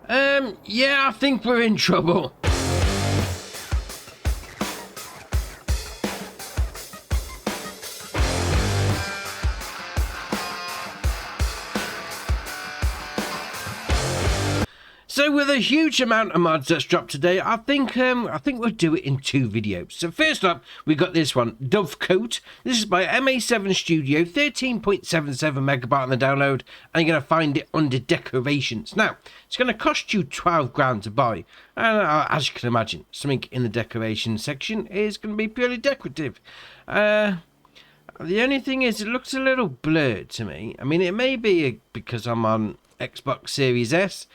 Yeah, I think we're in trouble. So with a huge amount of mods that's dropped today, I think we'll do it in 2 videos. So first up, we got this one, Dovecote. This is by MA7 Studio, 13.77 megabyte on the download, and you're going to find it under decorations. Now, it's going to cost you 12 grand to buy, and as you can imagine, something in the decoration section is going to be purely decorative. The only thing is, it looks a little blurred to me. I mean, it may be because I'm on Xbox Series S,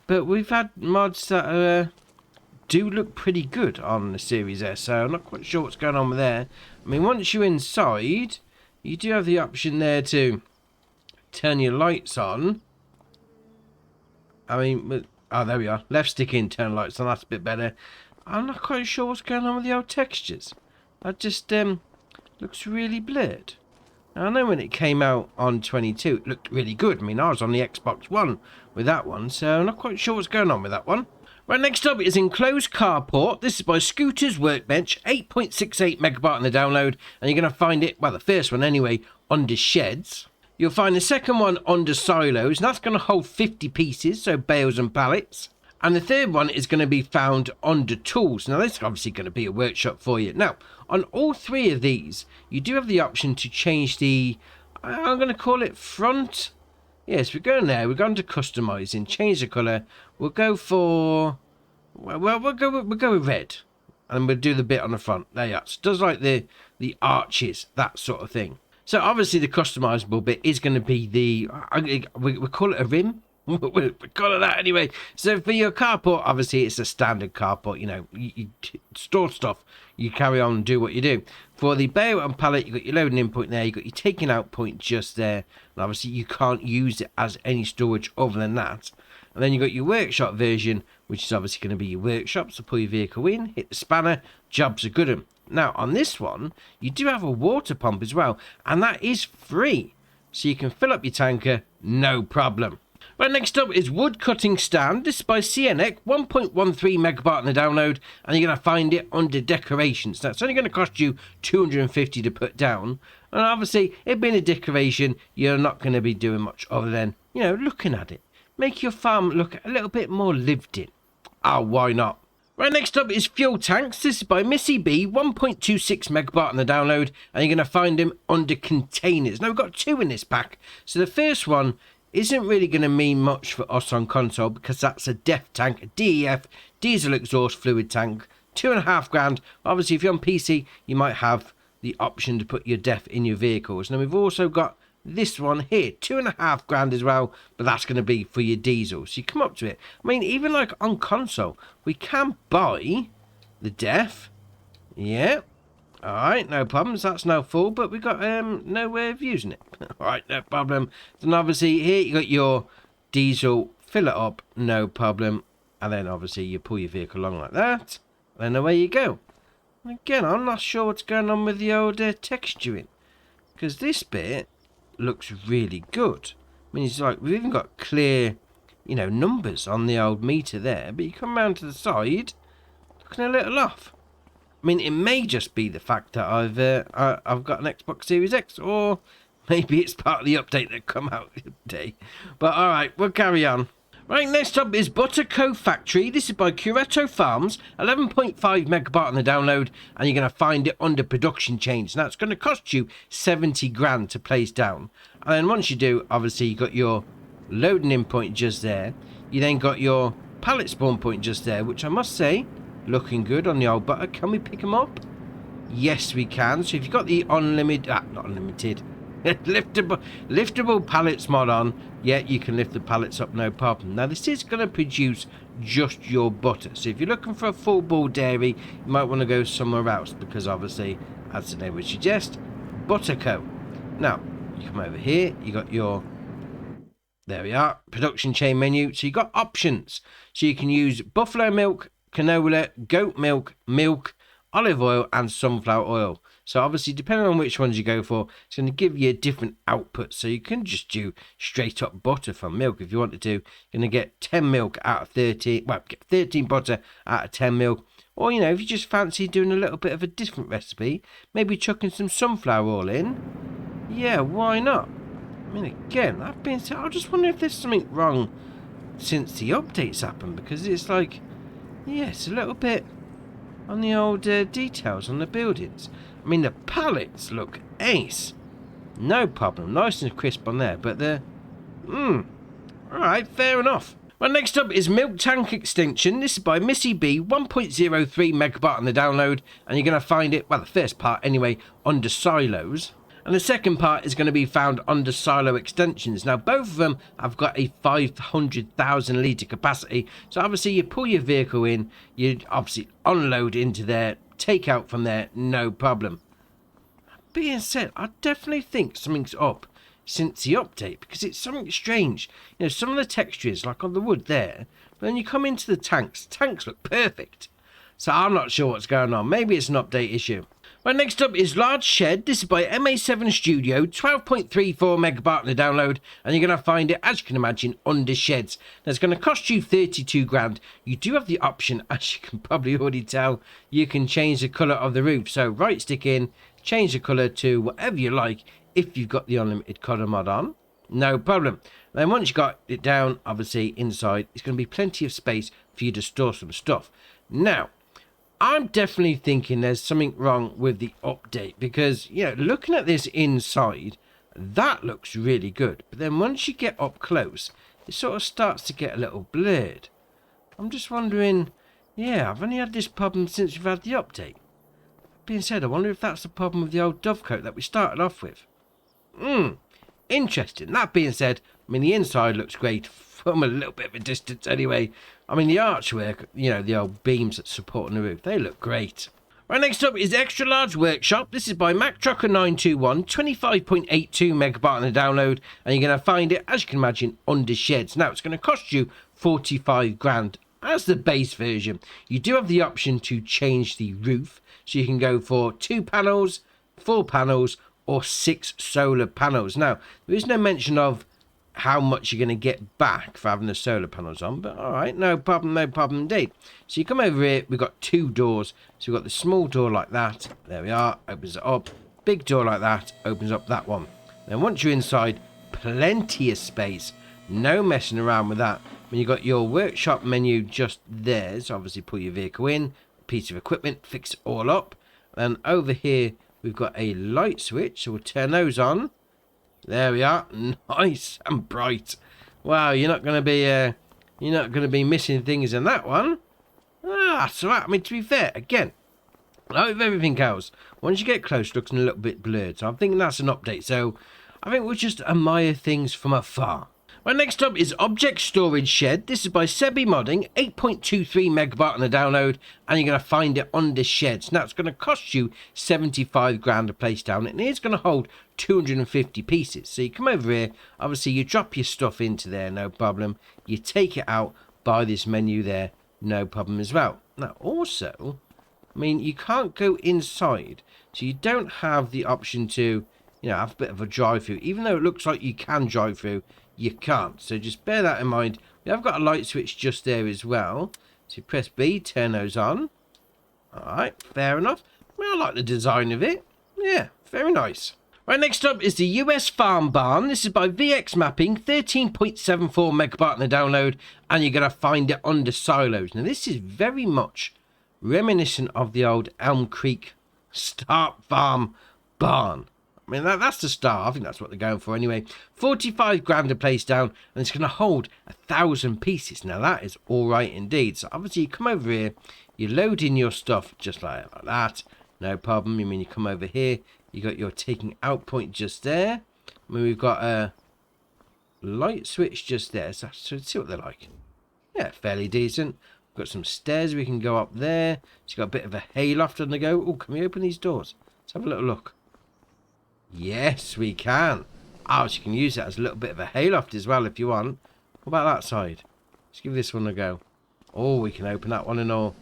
but we've had mods that do look pretty good on the Series S, so I'm not quite sure what's going on with there. I mean, once you're inside, you do have the option there to turn your lights on. I mean, oh, there we are. Left stick in, turn lights on, that's a bit better. I'm not quite sure what's going on with the old textures. That just looks really blurred. I know when it came out on 22, it looked really good. I mean, I was on the Xbox One with that one, so I'm not quite sure what's going on with that one. Right, next up is Enclosed Carport. This is by Scooter's Workbench, 8.68 megabyte on the download, and you're going to find it, well, the first one anyway, under Sheds. You'll find the second one under Silos, and that's going to hold 50 pieces, so bales and pallets. And the third one is going to be found under Tools. Now, this is obviously going to be a workshop for you. Now, on all 3 of these, you do have the option to change the, I'm going to call it front. Yes, we're going there. We're going to customizing, change the colour. We'll go for, well, we'll go with red. And we'll do the bit on the front. There you are. So it does like the arches, that sort of thing. So, obviously, the customizable bit is going to be the, we call it a rim. We'll call it that anyway. So for your carport, obviously it's a standard carport. You know, you store stuff, you carry on and do what you do. For the bale and pallet, you've got your loading in point there, you've got your taking out point just there, and obviously you can't use it as any storage other than that. And then you've got your workshop version, which is obviously going to be your workshop. So pull your vehicle in, hit the spanner, jobs are good. Now on this one, you do have a water pump as well, and that is free. So you can fill up your tanker, no problem. Right, next up is Wood Cutting Stand. This is by CNX, 1.13 megabyte on the download, and you're going to find it under decorations. Now, it's only going to cost you $250 to put down, and obviously, it being a decoration, you're not going to be doing much other than, you know, looking at it. Make your farm look a little bit more lived in. Oh, why not? Right, next up is Fuel Tanks. This is by Missy B, 1.26 megabyte on the download, and you're going to find them under containers. Now, we've got 2 in this pack. So the first one isn't really going to mean much for us on console because that's a DEF tank, a DEF, diesel exhaust fluid tank, 2.5 grand. Obviously, if you're on PC, you might have the option to put your DEF in your vehicles. Now, we've also got this one here, 2.5 grand as well, but that's going to be for your diesel. So you come up to it. I mean, even like on console, we can buy the DEF. Yeah. Alright, no problems, that's now full, but we've got no way of using it. Alright, no problem. Then obviously here you got your diesel, fill it up, no problem. And then obviously you pull your vehicle along like that, then away you go. Again, I'm not sure what's going on with the old texturing, because this bit looks really good. I mean, it's like, we've even got clear, you know, numbers on the old meter there, but you come around to the side, looking a little off. I mean, it may just be the fact that I've got an Xbox Series X, or maybe it's part of the update that come out today. But alright, we'll carry on. Right, next up is Butterco Factory. This is by Curetto Farms, 11.5 megabyte on the download, and you're going to find it under production change. Now, it's going to cost you 70 grand to place down. And then once you do, obviously, you got your loading in point just there. You then got your pallet spawn point just there, which I must say, looking good on the old butter. Can we pick them up? Yes, we can. So if you've got the unlimited, not unlimited, liftable pallets mod on, yeah, you can lift the pallets up, no problem. Now, this is going to produce just your butter. So if you're looking for a full ball dairy, you might want to go somewhere else, because obviously, as the name would suggest, Butterco. Now, you come over here, you got your, there we are, production chain menu. So you got options. So you can use buffalo milk, canola, goat milk, milk, olive oil and sunflower oil. So obviously, depending on which ones you go for, it's going to give you a different output. So you can just do straight up butter from milk if you wanted to. You're going to get 10 milk out of 13, well, get 13 butter out of 10 milk. Or, you know, if you just fancy doing a little bit of a different recipe, maybe chucking some sunflower oil in, yeah, why not? I mean, again, that being said, I just wonder if there's something wrong since the updates happened, because it's like, yeah, it's a little bit on the old details on the buildings. I mean, the pallets look ace. No problem. Nice and crisp on there, but the... Alright, fair enough. Well, next up is Milk Tank Extension. This is by Missy B, 1.03 megabyte on the download, and you're going to find it, well, the first part anyway, under silos. And the second part is going to be found under silo extensions. Now, both of them have got a 500,000 litre capacity. So obviously, you pull your vehicle in, you obviously unload into there, take out from there, no problem. That being said, I definitely think something's up since the update, because it's something strange. You know, some of the textures, like on the wood there, but then you come into the tanks look perfect. So I'm not sure what's going on. Maybe it's an update issue. Well, next up is Large Shed. This is by MA7 Studio, 12.34 megabyte on the download, and you're going to find it, as you can imagine, under sheds. That's going to cost you 32 grand. You do have the option, as you can probably already tell, you can change the colour of the roof. So right stick in, change the colour to whatever you like if you've got the unlimited colour mod on. No problem. Then once you got it down, obviously inside, it's going to be plenty of space for you to store some stuff. Now, I'm definitely thinking there's something wrong with the update, because, you know, looking at this inside, that looks really good. But then once you get up close, it sort of starts to get a little blurred. I'm just wondering, yeah, I've only had this problem since we've had the update. Being said, I wonder if that's the problem with the old Dovecote that we started off with. Interesting. That being said, I mean, the inside looks great from a little bit of a distance anyway. I mean, the archwork, you know, the old beams that support the roof, they look great. Right, next up is Extra Large Workshop. This is by MacTrucker921, 25.82 megabyte on the download, and you're going to find it, as you can imagine, under sheds. Now, it's going to cost you 45 grand as the base version. You do have the option to change the roof, so you can go for 2 panels, 4 panels, or 6 solar panels. Now, there is no mention of how much you're going to get back for having the solar panels on, but all right, no problem indeed. So you come over here, we've got 2 doors. So we've got the small door like that, there we are, opens it up. Big door like that, opens up that one. Then once you're inside, plenty of space, no messing around with that. When you've got your workshop menu just there, so obviously pull your vehicle in, a piece of equipment, fix it all up. And over here, we've got a light switch, so we'll turn those on. There we are, nice and bright. Wow, you're not going to be missing things in that one. That's all right. I mean, to be fair, again, like with everything else, once you get close, it looks a little bit blurred. So I'm thinking that's an update. So I think we'll just admire things from afar. Well, next up is Objectstorage Shed. This is by Sebi Modding, 8.23 megabyte on the download, and you're going to find it under sheds. Now, it's going to cost you 75 grand to place down, and it's going to hold 250 pieces. So you come over here, obviously you drop your stuff into there, no problem. You take it out by this menu there, no problem as well. Now, also, I mean, you can't go inside, so you don't have the option to, you know, have a bit of a drive-through. Even though it looks like you can drive through, you can't. So just bear that in mind. We have got a light switch just there as well. So press B, turn those on. Alright, fair enough. Well, I like the design of it. Yeah, very nice. Right, next up is the US Farm Barn. This is by VX Mapping, 13.74 megabyte on the download, and you're going to find it under silos. Now, this is very much reminiscent of the old Elm Creek Start Farm Barn. I mean, that's the start. I think that's what they're going for anyway. 45 grand to place down, and it's going to hold 1,000 pieces. Now, that is all right indeed. So, obviously, you come over here, you load in your stuff just like that. No problem. I mean, you come over here, you got your taking out point just there. I mean, we've got a light switch just there. So, let's see what they're like. Yeah, fairly decent. We've got some stairs we can go up there. So, you've got a bit of a hayloft on the go. Oh, can we open these doors? Let's have a little look. Yes, we can. Oh, so you can use that as a little bit of a hayloft as well if you want. What about that side? Let's give this one a go. Oh, we can open that one and all.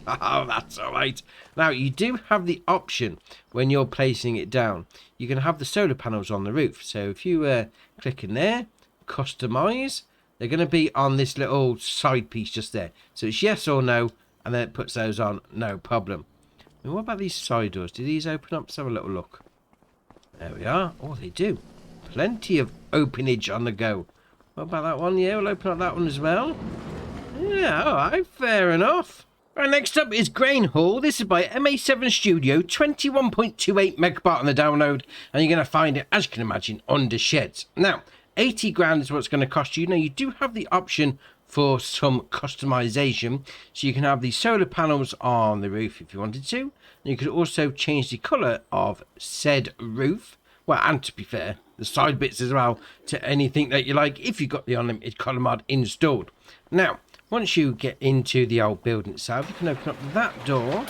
Oh, that's all right. Now, you do have the option when you're placing it down. You can have the solar panels on the roof. So if you click in there, customize, they're going to be on this little side piece just there. So it's yes or no, and then it puts those on, no problem. And what about these side doors? Do these open up? Let's have a little look. There we are. Oh, they do. Plenty of openage on the go. What about that one? Yeah, we'll open up that one as well. Yeah, all right, fair enough. Right, next up is Grain Haul. This is by MA7 Studio, 21.28 megabyte on the download, and you're going to find it, as you can imagine, under sheds. Now, 80 grand is what it's going to cost you. Now, you do have the option for some customization, so you can have the solar panels on the roof if you wanted to. You could also change the colour of said roof. Well, and to be fair, the side bits as well, to anything that you like if you've got the unlimited colour mod installed. Now, once you get into the old building itself, you can open up that door.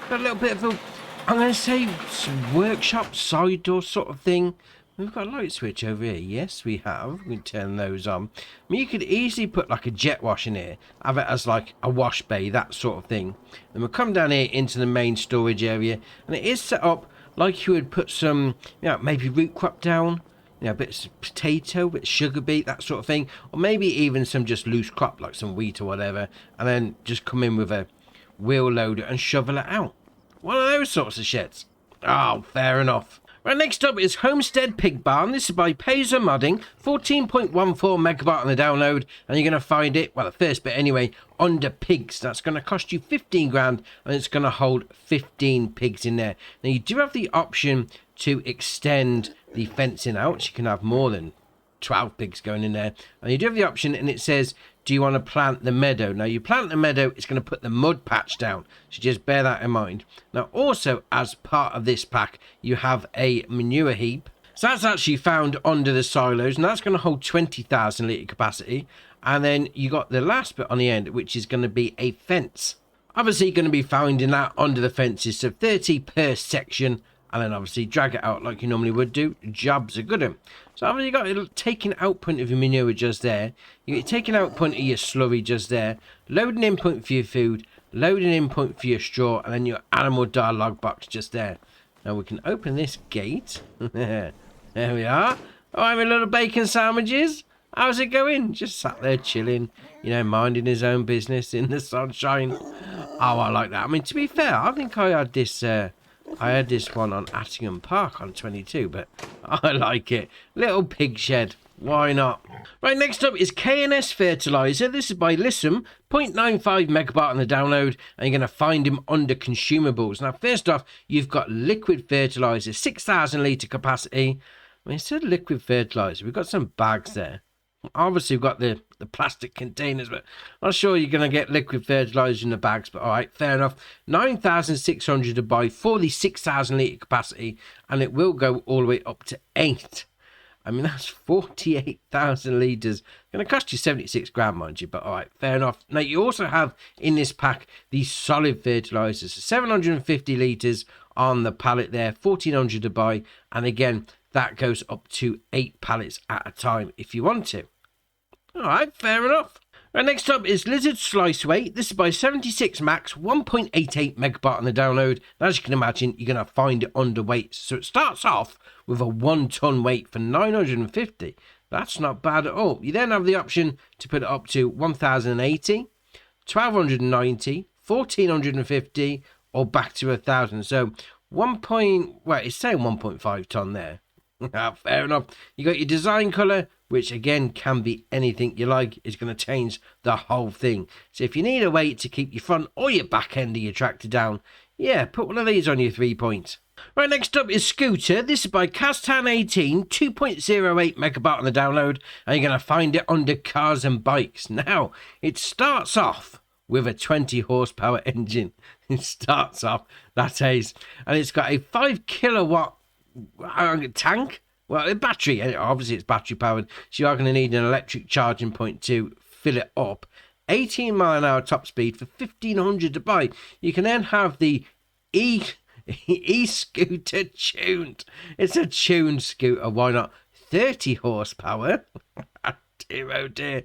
Got a little bit of a, I'm going to say, some workshop side door sort of thing. We've got a light switch over here. Yes, we have. We can turn those on. I mean, you could easily put like a jet wash in here. Have it as like a wash bay, that sort of thing. Then we'll come down here into the main storage area. And it is set up like you would put some, you know, maybe root crop down. You know, bits of potato, bits of sugar beet, that sort of thing. Or maybe even some just loose crop, like some wheat or whatever. And then just come in with a wheel loader and shovel it out. One of those sorts of sheds. Oh, fair enough. Right, next up is Homestead Pig Barn. This is by Pazer Modding, 14.14 megabyte on the download. And you're going to find it, well, the first bit anyway, under pigs. That's going to cost you 15 grand. And it's going to hold 15 pigs in there. Now, you do have the option to extend the fencing out. So you can have more than 12 pigs going in there. And you do have the option, and it says, do you want to plant the meadow? Now, you plant the meadow, it's going to put the mud patch down. So just bear that in mind. Now, also, as part of this pack, you have a manure heap. So that's actually found under the silos, and that's going to hold 20,000 litre capacity. And then you got the last bit on the end, which is going to be a fence. Obviously, going to be found in that under the fences, so 30 per section. And then obviously drag it out like you normally would do. Jobs are good. So obviously you got a taking out point of your manure just there. You get taking out point of your slurry just there. Loading in point for your food. Loading in point for your straw. And then your animal dialogue box just there. Now we can open this gate. There we are. Oh, having little bacon sandwiches. How's it going? Just sat there chilling. You know, minding his own business in the sunshine. Oh, I like that. I mean, to be fair, I think I had this... I had this one on Attingham Park on 22, but I like it. Little pig shed. Why not? Right, next up is K+S Fertilizer. This is by Lissam, 0.95 megabyte on the download, and you're going to find him under consumables. Now, first off, you've got liquid fertilizer, 6,000 litre capacity. I mean, instead of liquid fertilizer, we've got some bags there. Obviously, we've got the plastic containers, but I'm not sure you're going to get liquid fertilizer in the bags. But all right, fair enough. 9,600 to buy for the 6,000 litre capacity, and it will go all the way up to 8. I mean, that's 48,000 litres. Going to cost you 76 grand, mind you, but all right, fair enough. Now, you also have in this pack these solid fertilizers, 750 litres on the pallet there, 1,400 to buy, and again, that goes up to 8 pallets at a time if you want to. All right, fair enough. Right, next up is Lizard Slice Weight. This is by 76 Max, 1.88 megabyte on the download. And as you can imagine, you're going to find it underweight. So it starts off with a 1 ton weight for 950. That's not bad at all. You then have the option to put it up to 1,080, 1,290, 1,450, or back to 1,000. So it's saying 1.5 ton there. Fair enough. You got your design colour, which again can be anything you like. It's going to change the whole thing. So if you need a weight to keep your front or your back end of your tractor down, yeah, put one of these on your 3 points. Right, next up is Scooter. This is by Castan18, 2.08 megabyte on the download, and you're going to find it under cars and bikes. Now, it starts off with a 20 horsepower engine. It starts off, that is, and it's got a 5 kilowatt tank. Well, a battery, obviously it's battery powered, so you are going to need an electric charging point to fill it up. 18 mile an hour top speed for 1,500 to buy. You can then have the e-scooter tuned. It's a tuned scooter, why not? 30 horsepower. Dear oh dear.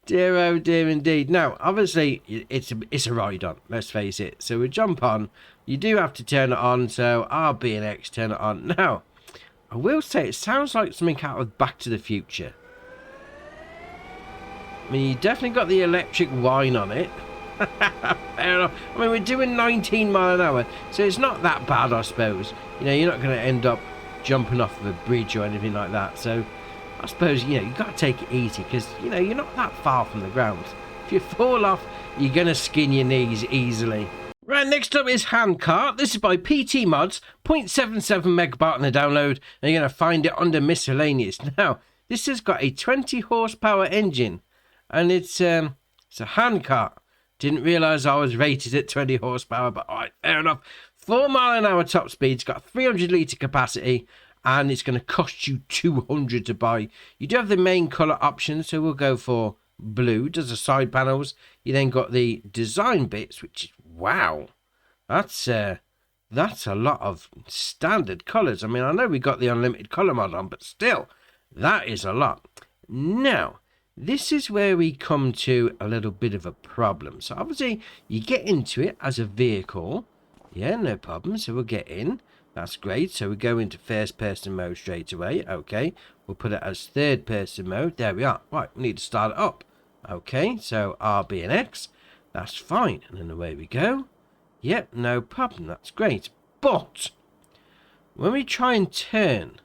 Dear oh dear indeed. Now, obviously, it's a ride-on, let's face it. So we jump on. You do have to turn it on, so RB and X, turn it on. Now, I will say it sounds like something out of Back to the Future. I mean, you definitely got the electric whine on it. Fair enough. I mean, we're doing 19 mile an hour, so it's not that bad, I suppose. You know, you're not going to end up jumping off of a bridge or anything like that. So I suppose, you know, you've got to take it easy because, you know, you're not that far from the ground. If you fall off, you're going to skin your knees easily. Right, next up is Handcart. This is by PT Mods, 0.77 megabyte on the download, and you're going to find it under miscellaneous. Now, this has got a 20 horsepower engine, and it's a Handcart. Didn't realise I was rated at 20 horsepower, but alright, fair enough. 4 mile an hour top speed, it's got 300 litre capacity, and it's going to cost you 200 to buy. You do have the main colour option, so we'll go for blue. Does the side panels. You then got the design bits, which is, wow, that's a lot of standard colours. I mean, I know we got the unlimited colour mod on, but still, that is a lot. Now, this is where we come to a little bit of a problem. So obviously, you get into it as a vehicle. Yeah, no problem. So we'll get in. That's great. So we go into first person mode straight away. Okay, we'll put it as third person mode. There we are. Right, we need to start it up. Okay, so RB and X. That's fine. And then away we go. Yep, no problem. That's great. But when we try and turn,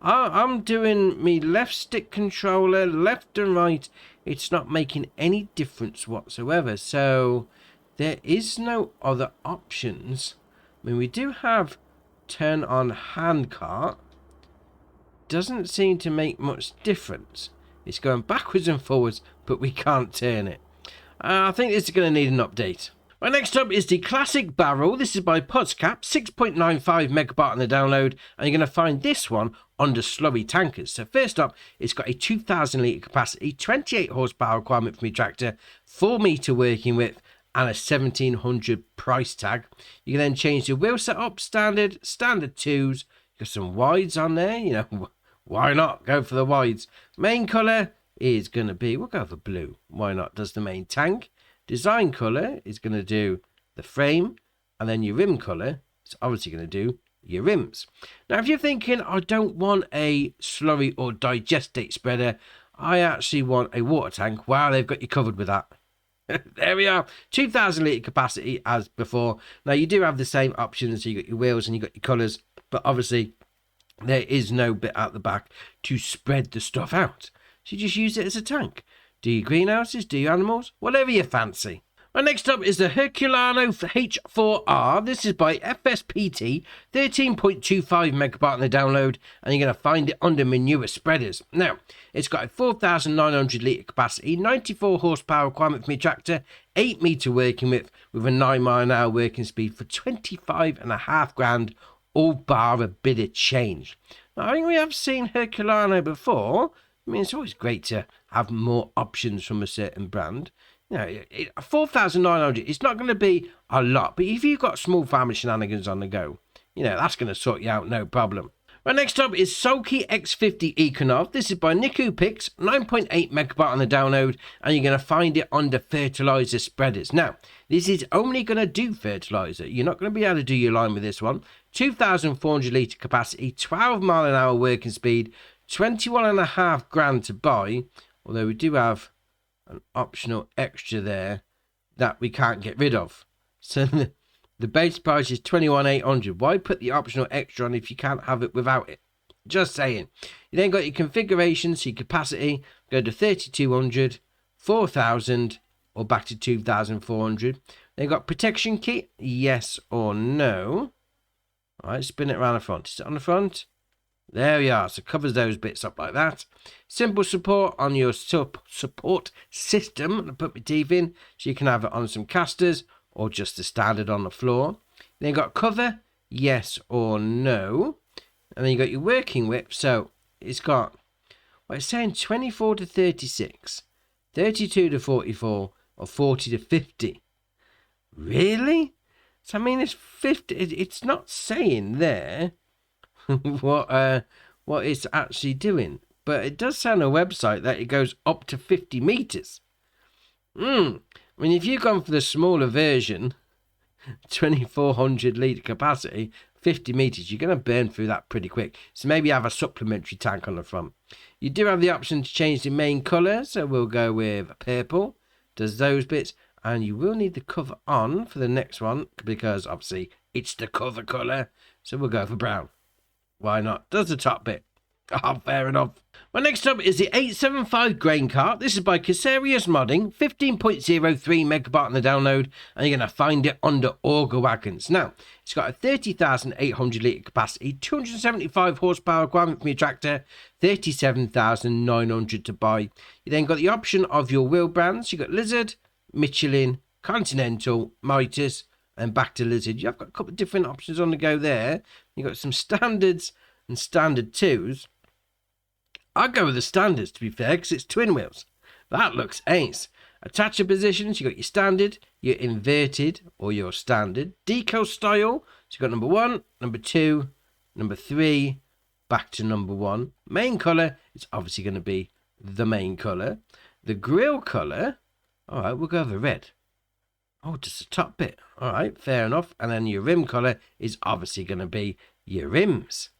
I'm doing me left stick controller, left and right. It's not making any difference whatsoever. So there is no other options. I mean, we do have turn on Handcart. Doesn't seem to make much difference. It's going backwards and forwards, but we can't turn it. I think this is going to need an update. Right, next up is the classic barrel. This is by Podscap, 6.95 megabyte on the download, and you're going to find this one under slurry tankers. So first up, it's got a 2,000 litre capacity, 28 horsepower requirement for my tractor, 4 metre working width, and a 1,700 price tag. You can then change the wheel setup, standard 2s, got some wides on there, you know, why not go for the wides. Main colour is going to be, we'll go for blue, why not, does the main tank. Design colour is going to do the frame, and then your rim colour is obviously going to do your rims. Now, if you're thinking, I don't want a slurry or digestate spreader, I actually want a water tank, wow, they've got you covered with that. There we are, 2,000 litre capacity as before. Now, you do have the same options, so you got your wheels and you got your colours, but obviously there is no bit at the back to spread the stuff out. So you just use it as a tank. Do your greenhouses, do your animals, whatever you fancy. Right, next up is the Herculano H4R. This is by FSPT, 13.25 megabyte on the download, and you're going to find it under manure spreaders. Now, it's got a 4,900 litre capacity, 94 horsepower requirement for my tractor, 8 metre working width with a 9 mile an hour working speed for 25.5 grand, all bar a bit of change. Now, I think we have seen Herculano before. I mean, it's always great to have more options from a certain brand. You know, 4,900, it's not going to be a lot, but if you've got small family shenanigans on the go, you know, that's going to sort you out, no problem. Right, next up is Sulky X50 Econov. This is by Niku Picks, 9.8 megabyte on the download, and you're going to find it under fertilizer spreaders. Now, this is only going to do fertilizer. You're not going to be able to do your line with this one. 2,400 litre capacity, 12 mile an hour working speed, 21.5 grand to buy, although we do have an optional extra there that we can't get rid of. So the base price is 21,800. Why put the optional extra on if you can't have it without it? Just saying. You then got your configuration, so your capacity, go to 3,200, 4,000, or back to 2,400. Then got protection kit, yes or no. All right, spin it around the front. Is it on the front? There we are, so it covers those bits up like that. Simple support on your support system. I put my teeth in, so you can have it on some casters or just the standard on the floor. Then you got cover, yes or no. And then you got your working width, so it's got, well, it's saying 24 to 36, 32 to 44, or 40 to 50. Really? So I mean, it's 50, it's not saying there what it's actually doing. but it does say on a website that it goes up to 50 meters. I mean, if you've gone for the smaller version, 2400 litre capacity, 50 meters, you're going to burn through that pretty quick. So maybe have a supplementary tank on the front. You do have the option to change the main colour, so we'll go with purple. Does those bits, and you will need the cover on for the next one because obviously it's the cover colour. So we'll go for brown. Why not? Does the top bit. Oh, fair enough. Well, next up is the 875 grain cart. This is by K+S Modding, 15.03 megabyte on the download, and you're going to find it under Auger Wagons. Now, it's got a 30,800 litre capacity, 275 horsepower requirement from your tractor, 37,900 to buy. You then got the option of your wheel brands. You've got Lizard, Michelin, Continental, Midas, and back to Lizard. You've got a couple of different options on the go there. You've got some standards and standard 2s. I'd go with the standards, to be fair, because it's twin wheels. That looks ace. Attacher positions, you got your standard, your inverted, or your standard. Deco style, so you've got number 1, number 2, number 3, back to number 1. Main colour, it's obviously going to be the main colour. The grille colour, alright, we'll go with red. Oh, just the top bit. Alright, fair enough. And then your rim colour is obviously going to be your rims.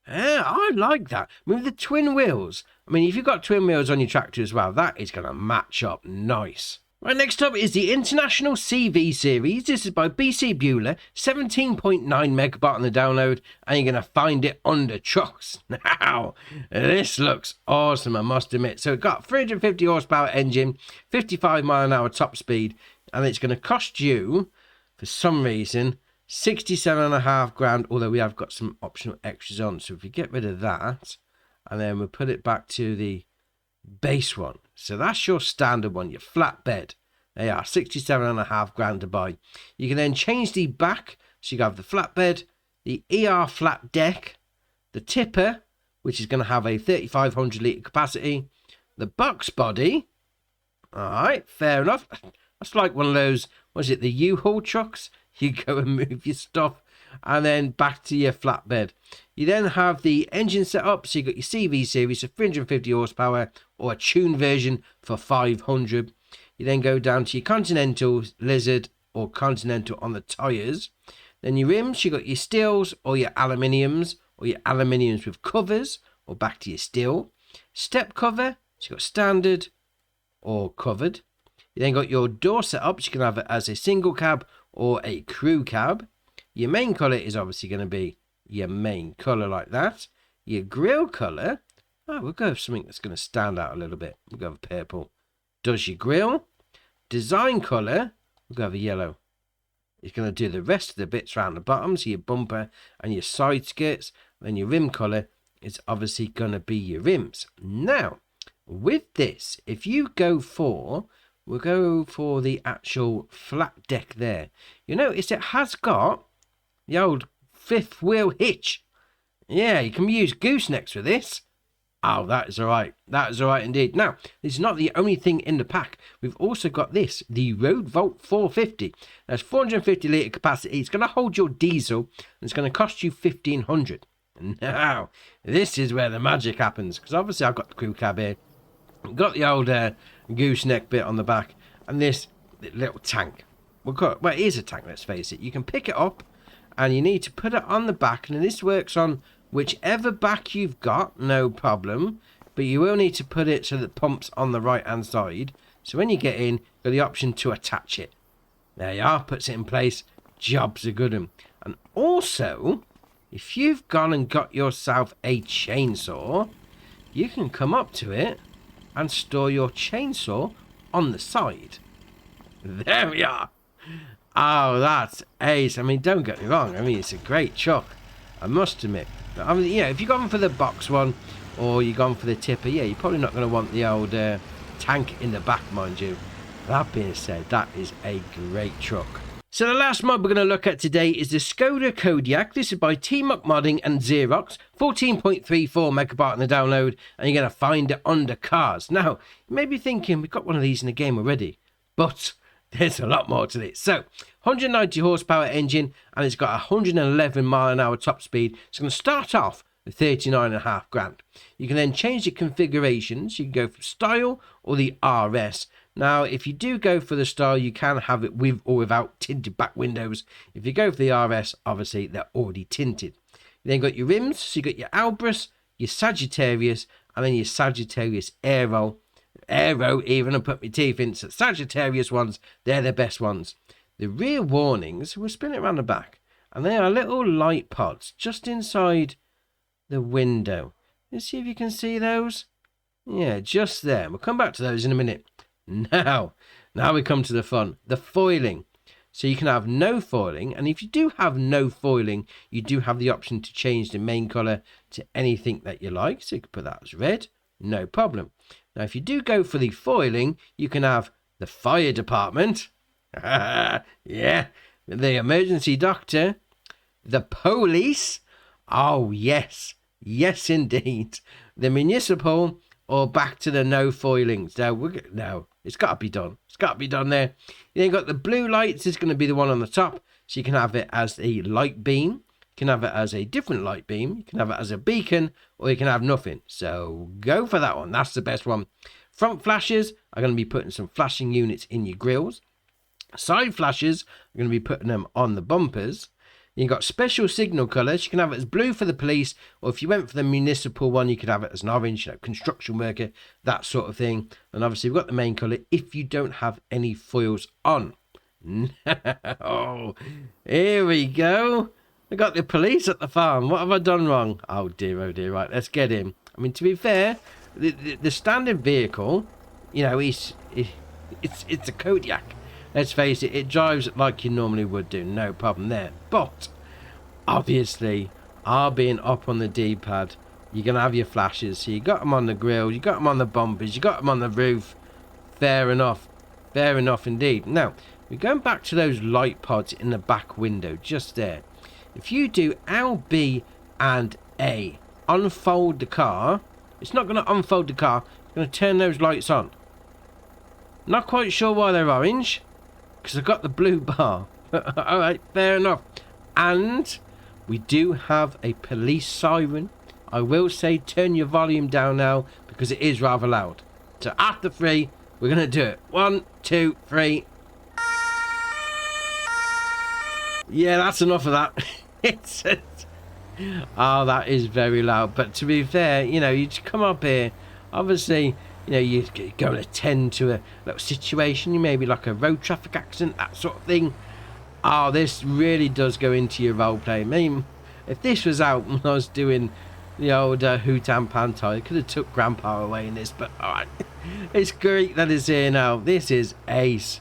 Yeah, I like that. With the twin wheels. I mean, if you've got twin wheels on your tractor as well, that is going to match up nice. Right, next up is the International CV series. This is by BC Bueller, 17.9 megabyte on the download, and you're going to find it under trucks. Now, this looks awesome, I must admit. So it's got 350 horsepower engine, 55 mile an hour top speed, and it's going to cost you, for some reason, 67.5 grand, although we have got some optional extras on. So if you get rid of that, and then we'll put it back to the base one. So that's your standard one, your flatbed. They are 67.5 grand to buy. You can then change the back, so you can have the flatbed, the ER flat deck, the tipper, which is going to have a 3,500 litre capacity, the box body. Alright, fair enough. That's like one of those, was it the U-Haul trucks? You go and move your stuff, and then back to your flatbed. You then have the engine set up, so you've got your CV series of 350 horsepower, or a tuned version for 500. You then go down to your Continental, Lizard, or Continental on the tyres. Then your rims, you got your steels, or your aluminiums with covers, or back to your steel. Step cover, so you've got standard, or covered. You then got your door setup, so you can have it as a single cab, or a crew cab. Your main colour is obviously going to be your main colour like that. Your grille colour, we'll go with something that's going to stand out a little bit. We'll go with purple. Does your grille. Design colour, we'll go with yellow. It's going to do the rest of the bits around the bottom, so your bumper and your side skirts. Then your rim colour is obviously going to be your rims. Now, with this, if you go for... we'll go for the actual flat deck there. You notice it has got the old fifth wheel hitch. Yeah, you can use goosenecks with this. Oh, that is alright. That is alright indeed. Now, this is not the only thing in the pack. We've also got this, the Road Vault 450. That's 450 litre capacity. It's going to hold your diesel, and it's going to cost you 1,500. Now, this is where the magic happens, because obviously I've got the crew cab here. Got the old gooseneck bit on the back, and this little tank. Well, it is a tank, let's face it. You can pick it up, and you need to put it on the back, and this works on whichever back you've got, no problem. But you will need to put it so that it pumps on the right hand side. So when you get in, you've got the option to attach it. There you are, puts it in place. Job's a good one. And also, if you've gone and got yourself a chainsaw, you can come up to it and store your chainsaw on the side. There we are. Oh, that's ace. I mean, don't get me wrong. I mean, it's a great chuck, I must admit. But I mean, yeah, if you've gone for the box one, or you've gone for the tipper, yeah, you're probably not going to want the old tank in the back, mind you. That being said, that is a great truck. So the last mod we're going to look at today is the Skoda Kodiaq. This is by T-Muck Modding and Xerox, 14.34 megabyte on the download, and you're going to find it under cars. Now, you may be thinking, we've got one of these in the game already, but there's a lot more to this. So, 190 horsepower engine, and it's got 111 mile an hour top speed. It's going to start off 39.5 grand. You can then change the configurations. You can go for style or the RS. Now, if you do go for the style, you can have it with or without tinted back windows. If you go for the RS, obviously they're already tinted. You then got your rims. So you got your Albrus, your Sagittarius, and then your Sagittarius Aero. Even, I put my teeth in. So Sagittarius ones, they're the best ones. The rear warnings, we'll spin it around the back, and they are little light pods just inside the window. Let's see if you can see those. Yeah, just there. We'll come back to those in a minute. Now we come to the fun, the foiling. So you can have no foiling, and if you do have no foiling, you do have the option to change the main colour to anything that you like. So you can put that as red, no problem. Now if you do go for the foiling, you can have the fire department. Yeah, the emergency doctor, the police. Oh yes, yes indeed. The municipal, or back to the no foilings. No, it's got to be done. It's got to be done there. You then got the blue lights. Is going to be the one on the top, so you can have it as a light beam. You can have it as a different light beam. You can have it as a beacon, or you can have nothing. So go for that one. That's the best one. Front flashes are going to be putting some flashing units in your grills. Side flashes are going to be putting them on the bumpers. You've got special signal colours. You can have it as blue for the police, or if you went for the municipal one, you could have it as an orange, construction worker, that sort of thing. And obviously we've got the main colour if you don't have any foils on. No, here we go. I got the police at the farm. What have I done wrong? Oh dear, right, let's get him. I mean, to be fair, the standard vehicle, you know, it's a Kodiaq. Let's face it, it drives like you normally would do, no problem there. But, obviously, being up on the D-pad, you're going to have your flashes. So you got them on the grill, you got them on the bumpers, you got them on the roof. Fair enough indeed. Now, we're going back to those light pods in the back window, just there. If you do L, B, and A, unfold the car, it's not going to unfold the car, it's going to turn those lights on. Not quite sure why they're orange, because I've got the blue bar. Alright, fair enough. And we do have a police siren. I will say turn your volume down now, because it is rather loud. So after 3, we're going to do it. 1, 2, 3. Yeah, that's enough of that. That is very loud. But to be fair, you know, you just come up here, obviously, you know, you're going to attend to a little situation, you maybe like a road traffic accident, that sort of thing. This really does go into your role play. I mean, if this was out when I was doing the old Hootan Pantai, I could have took Grandpa away in this, but alright. It's great that it's here now. This is ace.